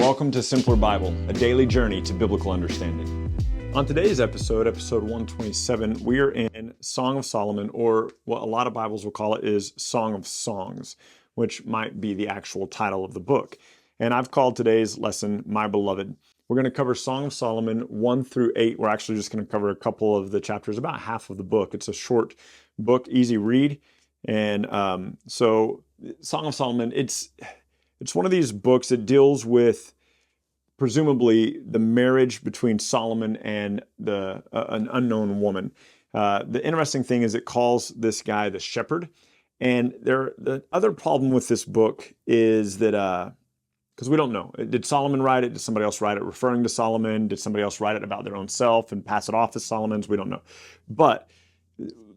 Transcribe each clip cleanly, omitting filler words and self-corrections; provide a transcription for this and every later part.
Welcome to Simpler Bible, a daily journey to biblical understanding. On today's episode 127, we are in Song of Solomon, or what a lot of Bibles will call it is Song of Songs, which might be the actual title of the book. And I've called today's lesson, My Beloved. We're going to cover Song of Solomon 1 through 8. We're actually just going to cover a couple of the chapters, about half of the book. It's a short book, easy read. And so Song of Solomon, it's one of these books that deals with presumably the marriage between Solomon and an unknown woman. The interesting thing is it calls this guy the shepherd. And the other problem with this book is that, because we don't know, did Solomon write it? Did somebody else write it referring to Solomon? Did somebody else write it about their own self and pass it off as Solomon's? We don't know. But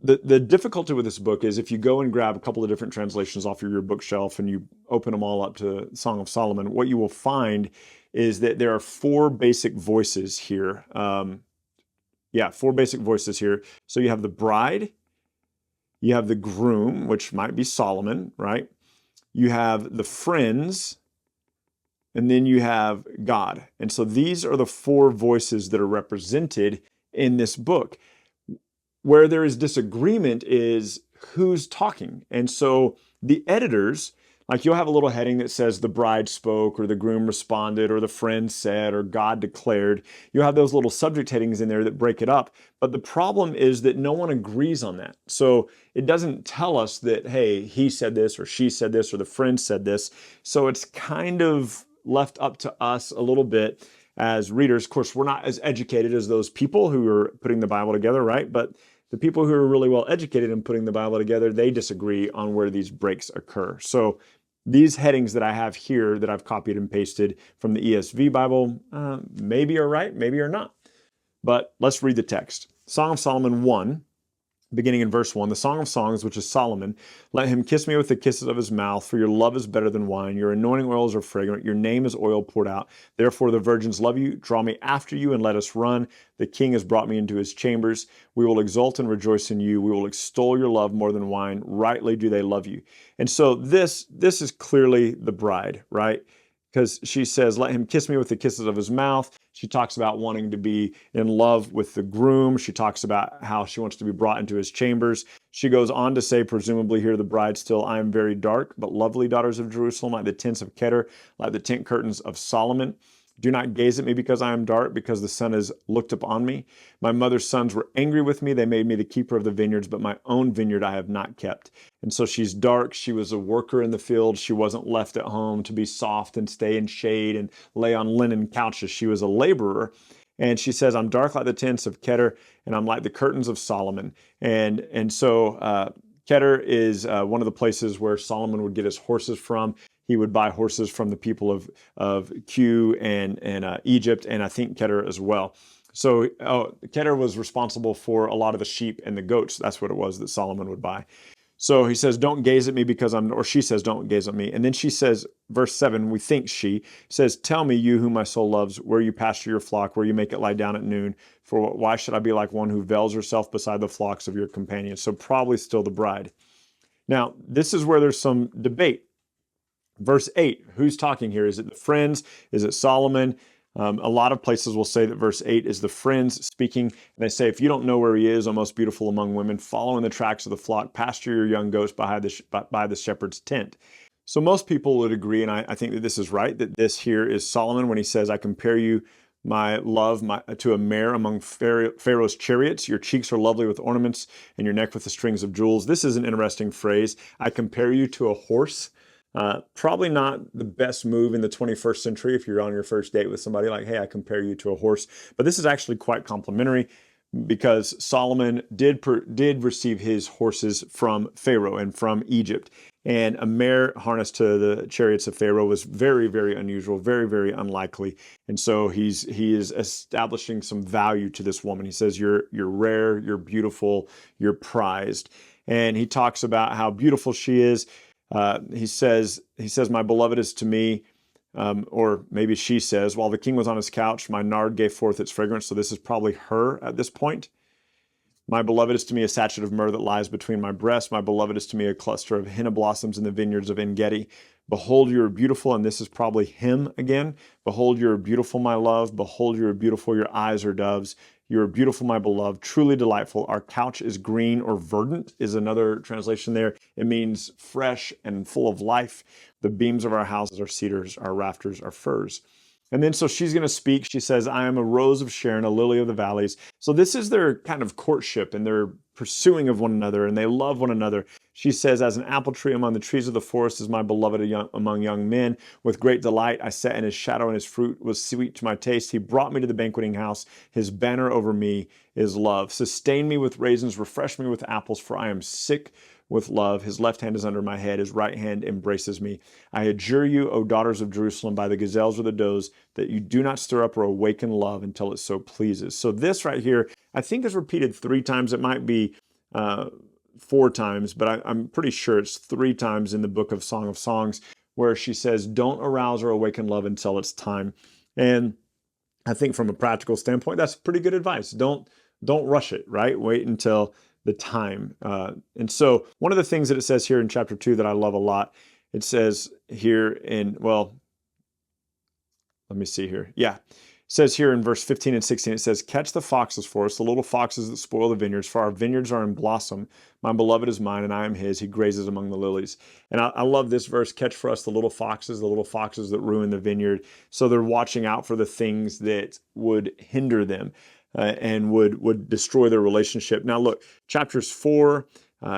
the difficulty with this book is if you go and grab a couple of different translations off of your bookshelf and you open them all up to Song of Solomon, what you will find is that there are four basic voices here. Four basic voices here. So you have the bride, you have the groom, which might be Solomon, right? You have the friends, and then you have God. And so these are the four voices that are represented in this book. Where there is disagreement is who's talking. And so the editors, like you'll have a little heading that says the bride spoke, or the groom responded, or the friend said, or God declared. You'll have those little subject headings in there that break it up. But the problem is that no one agrees on that. So it doesn't tell us that, hey, he said this, or she said this, or the friend said this. So it's kind of left up to us a little bit as readers. Of course, we're not as educated as those people who are putting the Bible together, right? But the people who are really well educated in putting the Bible together, they disagree on where these breaks occur. So these headings that I have here that I've copied and pasted from the ESV Bible, maybe are right, maybe are not. But let's read the text. Song of Solomon 1, beginning in verse 1, the Song of Songs, which is Solomon. Let him kiss me with the kisses of his mouth, for your love is better than wine. Your anointing oils are fragrant. Your name is oil poured out. Therefore the virgins love you. Draw me after you and let us run. The king has brought me into his chambers. We will exult and rejoice in you. We will extol your love more than wine. Rightly do they love you. And so this is clearly the bride, right? Because she says, let him kiss me with the kisses of his mouth. She talks about wanting to be in love with the groom. She talks about how she wants to be brought into his chambers. She goes on to say, presumably here, the bride still, I am very dark, but lovely, daughters of Jerusalem, like the tents of Kedar, like the tent curtains of Solomon. Do not gaze at me because I am dark, because the sun has looked upon me. My mother's sons were angry with me. They made me the keeper of the vineyards, but my own vineyard I have not kept. And so she's dark. She was a worker in the field. She wasn't left at home to be soft and stay in shade and lay on linen couches. She was a laborer. And she says, I'm dark like the tents of Kedar, and I'm like the curtains of Solomon. And so Kedar is one of the places where Solomon would get his horses from. He would buy horses from the people of Q and Egypt, and I think Kedar as well. So Kedar was responsible for a lot of the sheep and the goats. That's what it was that Solomon would buy. So he says, don't gaze at me because or she says, don't gaze at me. And then she says, verse 7, we think she says, tell me, you whom my soul loves, where you pasture your flock, where you make it lie down at noon. For why should I be like one who veils herself beside the flocks of your companions? So probably still the bride. Now, this is where there's some debate. Verse 8, who's talking here? Is it the friends? Is it Solomon? A lot of places will say that verse 8 is the friends speaking. And they say, if you don't know where he is, O most beautiful among women, follow in the tracks of the flock, pasture your young goats by the shepherd's tent. So most people would agree, and I think that this is right, that this here is Solomon when he says, I compare you, my love, to a mare among Pharaoh's chariots. Your cheeks are lovely with ornaments, and your neck with the strings of jewels. This is an interesting phrase. I compare you to a horse. Probably not the best move in the 21st century if you're on your first date with somebody, like, hey, I compare you to a horse. But this is actually quite complimentary because Solomon did receive his horses from Pharaoh and from Egypt. And a mare harnessed to the chariots of Pharaoh was very, very unusual, very, very unlikely. And so he is establishing some value to this woman. He says, you're rare, you're beautiful, you're prized. And he talks about how beautiful she is. He says, my beloved is to me, or maybe she says, while the king was on his couch, my nard gave forth its fragrance. So this is probably her at this point. My beloved is to me a sachet of myrrh that lies between my breasts. My beloved is to me a cluster of henna blossoms in the vineyards of En-Gedi. Behold, you are beautiful, and this is probably him again. Behold, you are beautiful, my love. Behold, you are beautiful, your eyes are doves. You are beautiful, my beloved, truly delightful. Our couch is green, or verdant is another translation there. It means fresh and full of life. The beams of our houses are cedars, our rafters are firs. And then so she's going to speak. She says, I am a rose of Sharon, a lily of the valleys. So this is their kind of courtship, and they're pursuing of one another, and they love one another. She says, as an apple tree among the trees of the forest is my beloved among young men. With great delight I sat in his shadow, and his fruit was sweet to my taste. He brought me to the banqueting house. His banner over me is love. Sustain me with raisins, refresh me with apples, for I am sick with love. His left hand is under my head. His right hand embraces me. I adjure you, O daughters of Jerusalem, by the gazelles or the does, that you do not stir up or awaken love until it so pleases. So this right here, I think is repeated 3 times. It might be 4 times, but I'm pretty sure it's 3 times in the book of Song of Songs, where she says, don't arouse or awaken love until it's time. And I think from a practical standpoint, that's pretty good advice. Don't rush it, right? Wait until the time. And so one of the things that it says here in chapter 2 that I love a lot, it says here in, well, let me see here. Yeah. It says here in verse 15 and 16, it says, catch the foxes for us, the little foxes that spoil the vineyards, for our vineyards are in blossom. My beloved is mine, and I am his. He grazes among the lilies. And I love this verse, catch for us the little foxes that ruin the vineyard. So they're watching out for the things that would hinder them. And would destroy their relationship. Now look, chapters 4,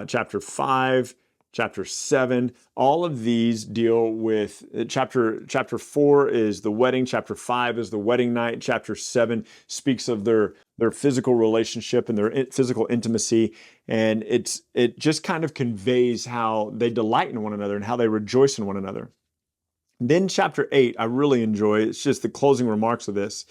chapter 5, chapter 7, all of these deal with, chapter 4 is the wedding, chapter 5 is the wedding night, chapter 7 speaks of their physical relationship and their physical intimacy, and it just kind of conveys how they delight in one another and how they rejoice in one another. Then chapter 8, I really enjoy, it's just the closing remarks of this.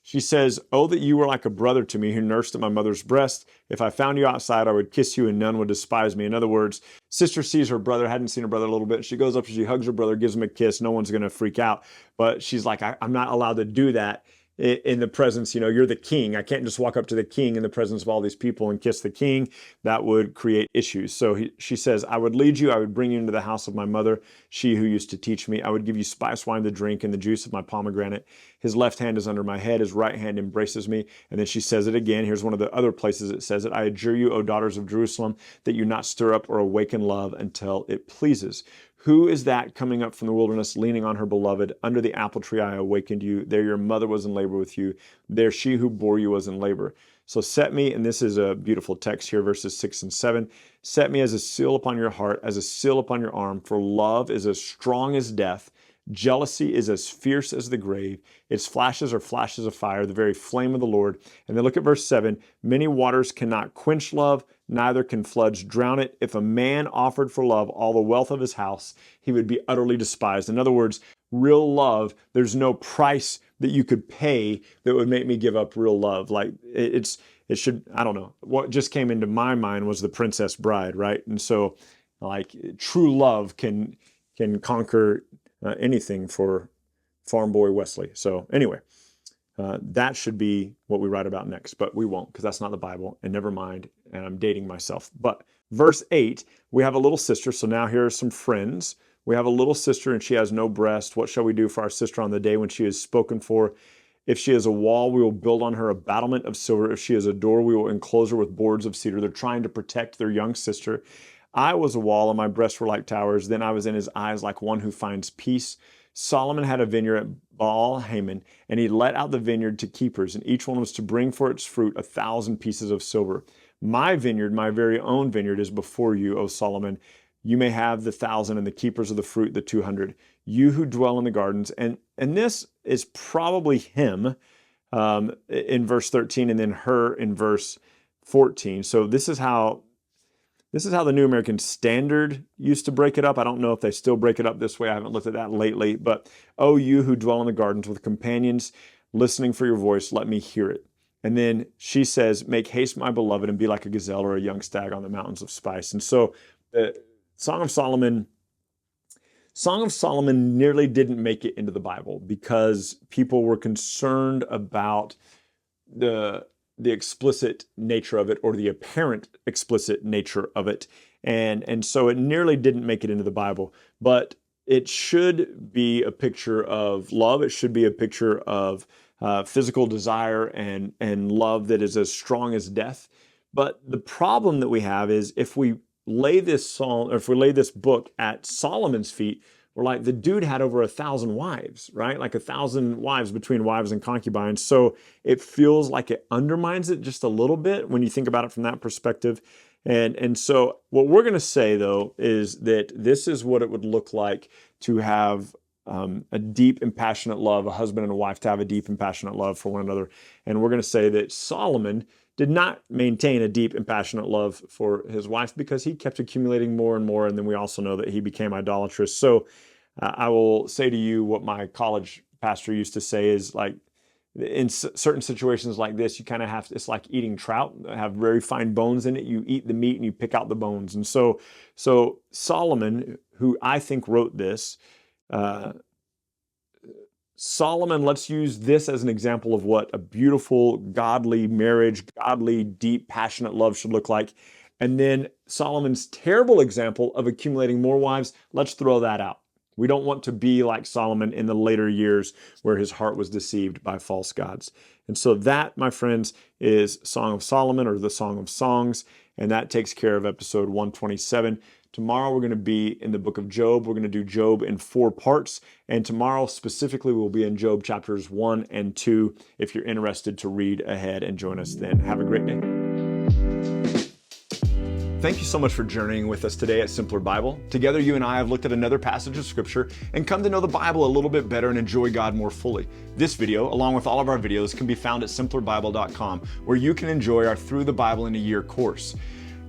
She says, oh, that you were like a brother to me who nursed at my mother's breast. If I found you outside, I would kiss you and none would despise me. In other words, sister sees her brother, hadn't seen her brother a little bit. She goes up, she hugs her brother, gives him a kiss. No one's going to freak out. But she's like, I'm not allowed to do that in the presence, you're the king. I can't just walk up to the king in the presence of all these people and kiss the king. That would create issues. So she says, I would lead you. I would bring you into the house of my mother, she who used to teach me. I would give you spice wine to drink and the juice of my pomegranate. His left hand is under my head. His right hand embraces me. And then she says it again. Here's one of the other places it says it. I adjure you, O daughters of Jerusalem, that you not stir up or awaken love until it pleases. Who is that coming up from the wilderness, leaning on her beloved? Under the apple tree I awakened you. There your mother was in labor with you. There she who bore you was in labor. So set me, and this is a beautiful text here, verses 6 and 7. Set me as a seal upon your heart, as a seal upon your arm, for love is as strong as death. Jealousy is as fierce as the grave. Its flashes are flashes of fire, the very flame of the Lord. And then look at verse 7. Many waters cannot quench love, neither can floods drown it. If a man offered for love all the wealth of his house, he would be utterly despised. In other words, real love, there's no price that you could pay that would make me give up real love. Like it should, I don't know. What just came into my mind was The Princess Bride, right? And so like true love can conquer anything for Farm Boy Wesley. So anyway, that should be what we write about next, but we won't because that's not the Bible, and never mind, and I'm dating myself. But verse 8, we have a little sister, so now here are some friends. We have a little sister and she has no breast. What shall we do for our sister on the day when she is spoken for? If she is a wall, we will build on her a battlement of silver. If she is a door, we will enclose her with boards of cedar. They're trying to protect their young sister. I was a wall and my breasts were like towers. Then I was in his eyes like one who finds peace. Solomon had a vineyard at Baal Haman, and he let out the vineyard to keepers, and each one was to bring for its fruit 1,000 pieces of silver. My vineyard, my very own vineyard, is before you, O Solomon. You may have the 1,000, and the keepers of the fruit the 200. You who dwell in the gardens, and this is probably him in verse 13, and then her in verse 14. So this is how the New American Standard used to break it up. I don't know if they still break it up this way. I haven't looked at that lately. But, oh, you who dwell in the gardens with companions, listening for your voice, let me hear it. And then she says, make haste, my beloved, and be like a gazelle or a young stag on the mountains of spice. And so the Song of Solomon nearly didn't make it into the Bible because people were concerned about the explicit nature of it, or the apparent explicit nature of it. And so it nearly didn't make it into the Bible. But it should be a picture of love. It should be a picture of physical desire and love that is as strong as death. But the problem that we have is if we lay this song, or if we lay this book at Solomon's feet, we're like, the dude had over 1,000 wives, right? Like 1,000 wives between wives and concubines. So it feels like it undermines it just a little bit when you think about it from that perspective. And so what we're going to say, though, is that this is what it would look like to have a deep and passionate love, a husband and a wife to have a deep and passionate love for one another. And we're going to say that Solomon did not maintain a deep and passionate love for his wife because he kept accumulating more and more. And then we also know that he became idolatrous. So I will say to you what my college pastor used to say is, like, in certain situations like this, you kind of have to, it's like eating trout, have very fine bones in it. You eat the meat and you pick out the bones. And so Solomon, who I think wrote this, Solomon, let's use this as an example of what a beautiful, godly marriage, godly, deep, passionate love should look like. And then Solomon's terrible example of accumulating more wives, let's throw that out. We don't want to be like Solomon in the later years where his heart was deceived by false gods. And so that, my friends, is Song of Solomon, or the Song of Songs, and that takes care of episode 127. Tomorrow we're going to be in the book of Job. We're going to do Job in 4 parts, and tomorrow specifically we'll be in Job chapters 1 and 2 if you're interested to read ahead and join us then. Have a great day. Thank you so much for journeying with us today at Simpler Bible. Together, you and I have looked at another passage of Scripture and come to know the Bible a little bit better and enjoy God more fully. This video, along with all of our videos, can be found at simplerbible.com, where you can enjoy our Through the Bible in a Year course.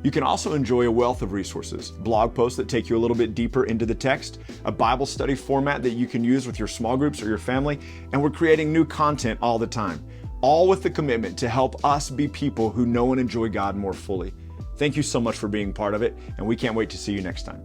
You can also enjoy a wealth of resources, blog posts that take you a little bit deeper into the text, a Bible study format that you can use with your small groups or your family, and we're creating new content all the time, all with the commitment to help us be people who know and enjoy God more fully. Thank you so much for being part of it, and we can't wait to see you next time.